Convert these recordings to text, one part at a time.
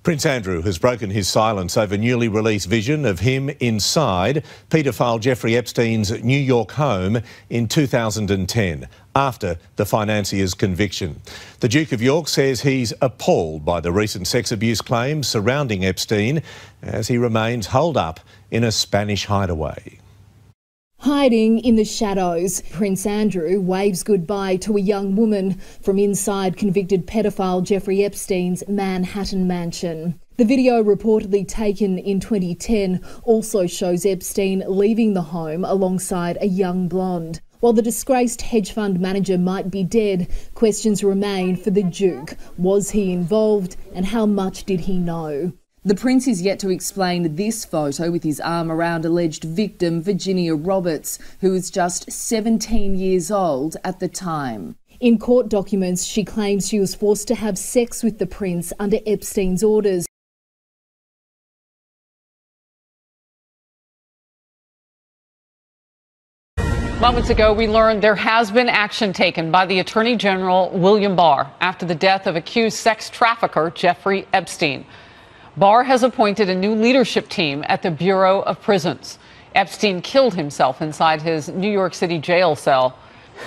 Prince Andrew has broken his silence over newly released vision of him inside paedophile Jeffrey Epstein's New York home in 2010, after the financier's conviction. The Duke of York says he's appalled by the recent sex abuse claims surrounding Epstein as he remains holed up in a Spanish hideaway. Hiding in the shadows, Prince Andrew waves goodbye to a young woman from inside convicted pedophile Jeffrey Epstein's Manhattan mansion. The video, reportedly taken in 2010, also shows Epstein leaving the home alongside a young blonde. While the disgraced hedge fund manager might be dead, questions remain for the Duke. Was he involved, and how much did he know? The Prince is yet to explain this photo with his arm around alleged victim Virginia Roberts, who was just 17 years old at the time. In court documents, she claims she was forced to have sex with the Prince under Epstein's orders. Moments ago, we learned there has been action taken by the Attorney General William Barr after the death of accused sex trafficker Jeffrey Epstein. Barr has appointed a new leadership team at the Bureau of Prisons. Epstein killed himself inside his New York City jail cell.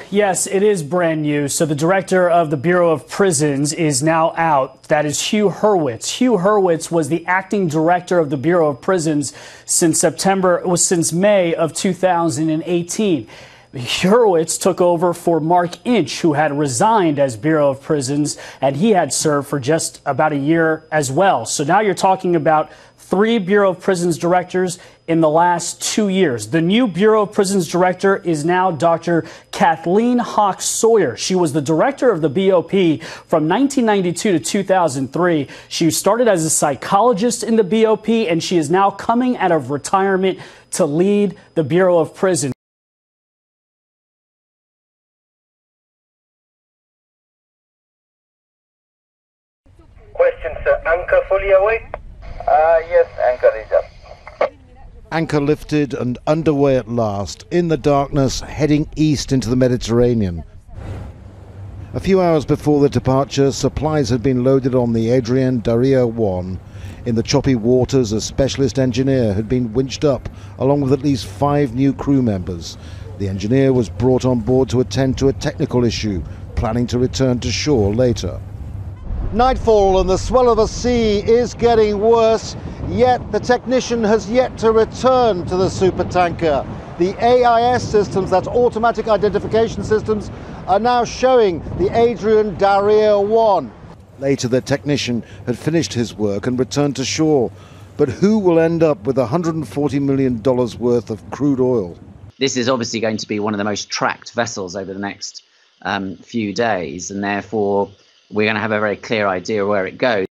Yes, it is brand new. So the director of the Bureau of Prisons is now out. That is Hugh Hurwitz. Hugh Hurwitz was the acting director of the Bureau of Prisons since May of 2018. Hurwitz took over for Mark Inch, who had resigned as Bureau of Prisons, and he had served for just about a year as well. So now you're talking about 3 Bureau of Prisons directors in the last 2 years. The new Bureau of Prisons director is now Dr. Kathleen Hawks Sawyer. She was the director of the BOP from 1992 to 2003. She started as a psychologist in the BOP, and she is now coming out of retirement to lead the Bureau of Prisons. Question, sir. Anchor fully awake? Yes, anchor is up. Anchor lifted and underway at last, in the darkness, heading east into the Mediterranean. A few hours before the departure, supplies had been loaded on the Adrian Dario 1. In the choppy waters, a specialist engineer had been winched up, along with at least 5 new crew members. The engineer was brought on board to attend to a technical issue, planning to return to shore later. Nightfall and the swell of the sea is getting worse, yet the technician has yet to return to the supertanker. The AIS systems, that's automatic identification systems, are now showing the Adrian Dario 1. Later, the technician had finished his work and returned to shore. But who will end up with $140 million worth of crude oil? This is obviously going to be one of the most tracked vessels over the next few days, and therefore we're going to have a very clear idea where it goes.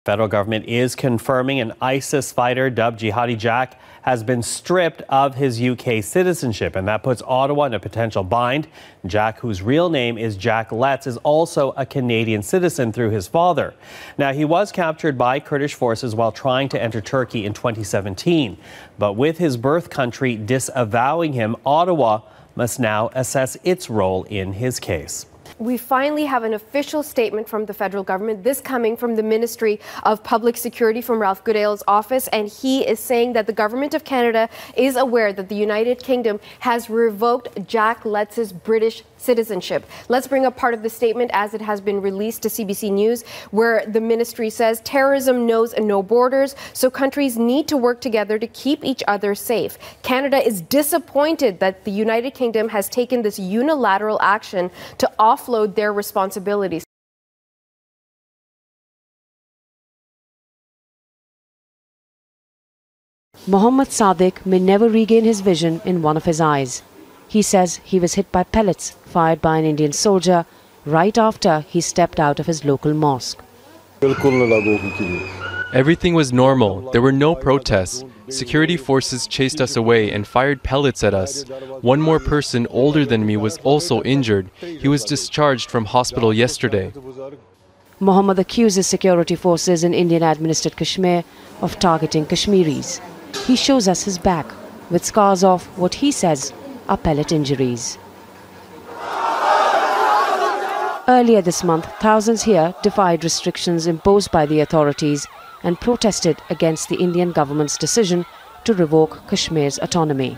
Federal government is confirming an ISIS fighter dubbed Jihadi Jack has been stripped of his UK citizenship, and that puts Ottawa in a potential bind. Jack, whose real name is Jack Letts, is also a Canadian citizen through his father. Now, he was captured by Kurdish forces while trying to enter Turkey in 2017. But with his birth country disavowing him, Ottawa must now assess its role in his case. We finally have an official statement from the federal government, this coming from the Ministry of Public Security, from Ralph Goodale's office, and he is saying that the government of Canada is aware that the United Kingdom has revoked Jack Letts' British citizenship. Let's bring up part of the statement as it has been released to CBC News, where the ministry says terrorism knows no borders, so countries need to work together to keep each other safe. Canada is disappointed that the United Kingdom has taken this unilateral action to offload their responsibilities. Mohammed Sadiq may never regain his vision in one of his eyes. He says he was hit by pellets fired by an Indian soldier right after he stepped out of his local mosque. Everything was normal. There were no protests. Security forces chased us away and fired pellets at us. One more person older than me was also injured. He was discharged from hospital yesterday. Mohammed accuses security forces in Indian-administered Kashmir of targeting Kashmiris. He shows us his back, with scars of what he says are pellet injuries. Earlier this month, thousands here defied restrictions imposed by the authorities and protested against the Indian government's decision to revoke Kashmir's autonomy.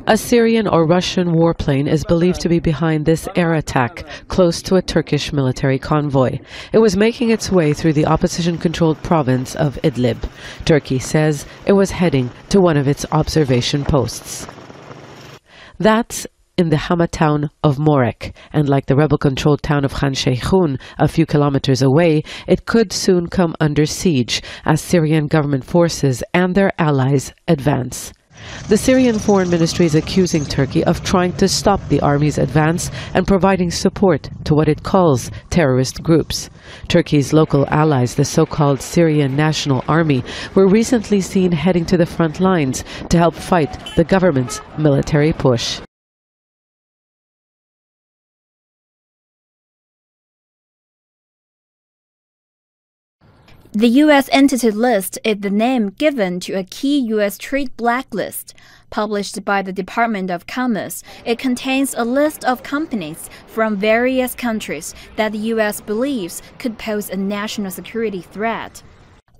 A Syrian or Russian warplane is believed to be behind this air attack close to a Turkish military convoy. It was making its way through the opposition-controlled province of Idlib. Turkey says it was heading to one of its observation posts. That's in the Hama town of Morek, and like the rebel-controlled town of Khan Sheikhoun a few kilometers away, it could soon come under siege as Syrian government forces and their allies advance. The Syrian Foreign Ministry is accusing Turkey of trying to stop the army's advance and providing support to what it calls terrorist groups. Turkey's local allies, the so-called Syrian National Army, were recently seen heading to the front lines to help fight the government's military push. The U.S. Entity List is the name given to a key U.S. trade blacklist. Published by the Department of Commerce, it contains a list of companies from various countries that the U.S. believes could pose a national security threat.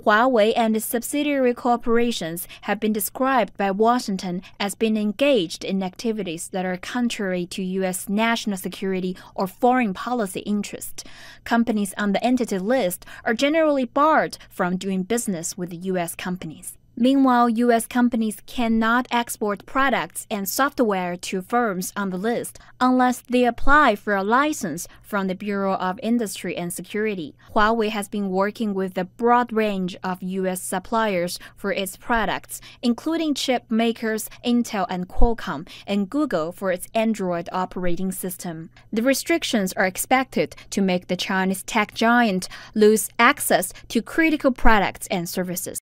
Huawei and its subsidiary corporations have been described by Washington as being engaged in activities that are contrary to U.S. national security or foreign policy interests. Companies on the entity list are generally barred from doing business with U.S. companies. Meanwhile, U.S. companies cannot export products and software to firms on the list unless they apply for a license from the Bureau of Industry and Security. Huawei has been working with a broad range of U.S. suppliers for its products, including chip makers Intel and Qualcomm, and Google for its Android operating system. The restrictions are expected to make the Chinese tech giant lose access to critical products and services.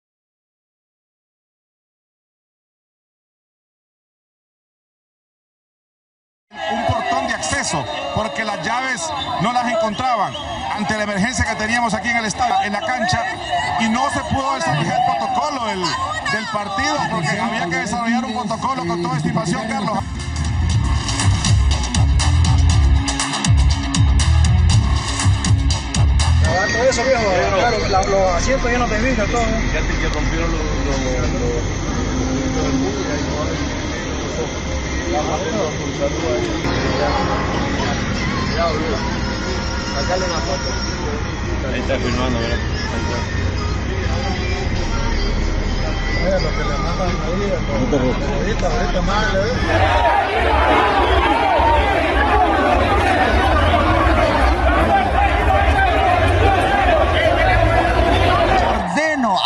Un portón de acceso porque las llaves no las encontraban ante la emergencia que teníamos aquí en el estadio, en la cancha, y no se pudo desarrollar el protocolo del partido porque había que desarrollar un protocolo con toda estimación, Carlos. Todo eso, viejo, claro, los asientos llenos de vidrio, todo. Ya rompieron los sacarle una foto. Ahí está filmando, ¿verdad? Mira lo que le mandan ahí. Ahorita más le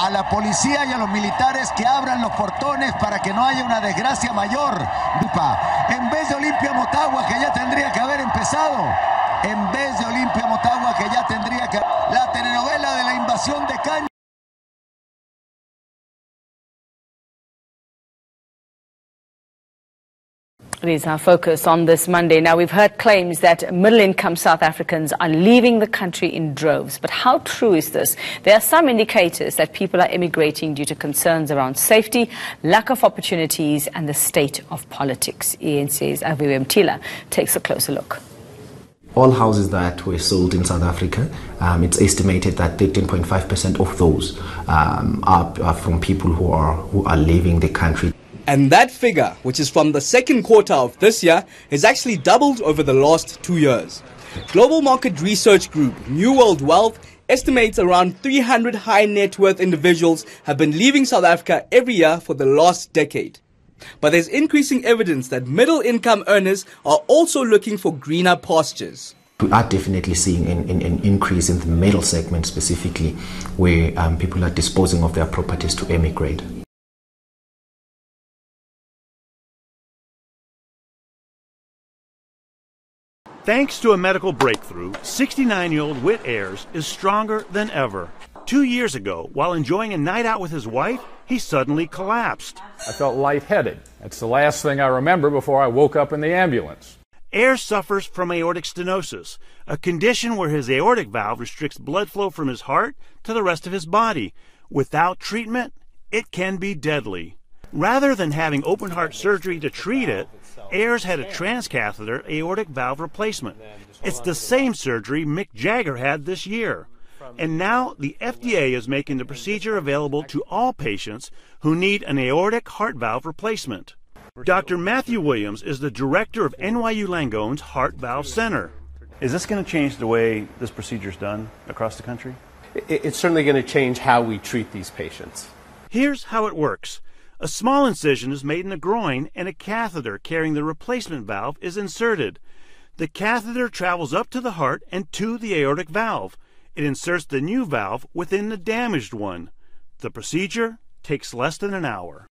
a la policía y a los militares que abran los portones para que no haya una desgracia mayor. En vez de Olimpia Motagua, que ya tendría que haber empezado, en vez de Olimpia Motagua, que ya tendría que... La telenovela de la invasión de Caña. It is our focus on this Monday. Now, we've heard claims that middle-income South Africans are leaving the country in droves. But how true is this? There are some indicators that people are emigrating due to concerns around safety, lack of opportunities, and the state of politics. eNCA's Aviwe Mtila takes a closer look. All houses that were sold in South Africa, it's estimated that 13.5% of those are from people who are leaving the country. And that figure, which is from the second quarter of this year, has actually doubled over the last 2 years. Global market research group New World Wealth estimates around 300 high net worth individuals have been leaving South Africa every year for the last decade. But there's increasing evidence that middle income earners are also looking for greener pastures. We are definitely seeing an increase in the middle segment specifically, where people are disposing of their properties to emigrate. Thanks to a medical breakthrough, 69-year-old Whit Ayers is stronger than ever. 2 years ago, while enjoying a night out with his wife, he suddenly collapsed. I felt lightheaded. That's the last thing I remember before I woke up in the ambulance. Ayers suffers from aortic stenosis, a condition where his aortic valve restricts blood flow from his heart to the rest of his body. Without treatment, It can be deadly. Rather than having open heart surgery to treat it, Ayers had a transcatheter aortic valve replacement. It's the same surgery Mick Jagger had this year. And now the FDA is making the procedure available to all patients who need an aortic heart valve replacement. Dr. Matthew Williams is the director of NYU Langone's Heart Valve Center. Is this going to change the way this procedure is done across the country? It's certainly going to change how we treat these patients. Here's how it works. A small incision is made in the groin and a catheter carrying the replacement valve is inserted. The catheter travels up to the heart and to the aortic valve. It inserts the new valve within the damaged one. The procedure takes less than an hour.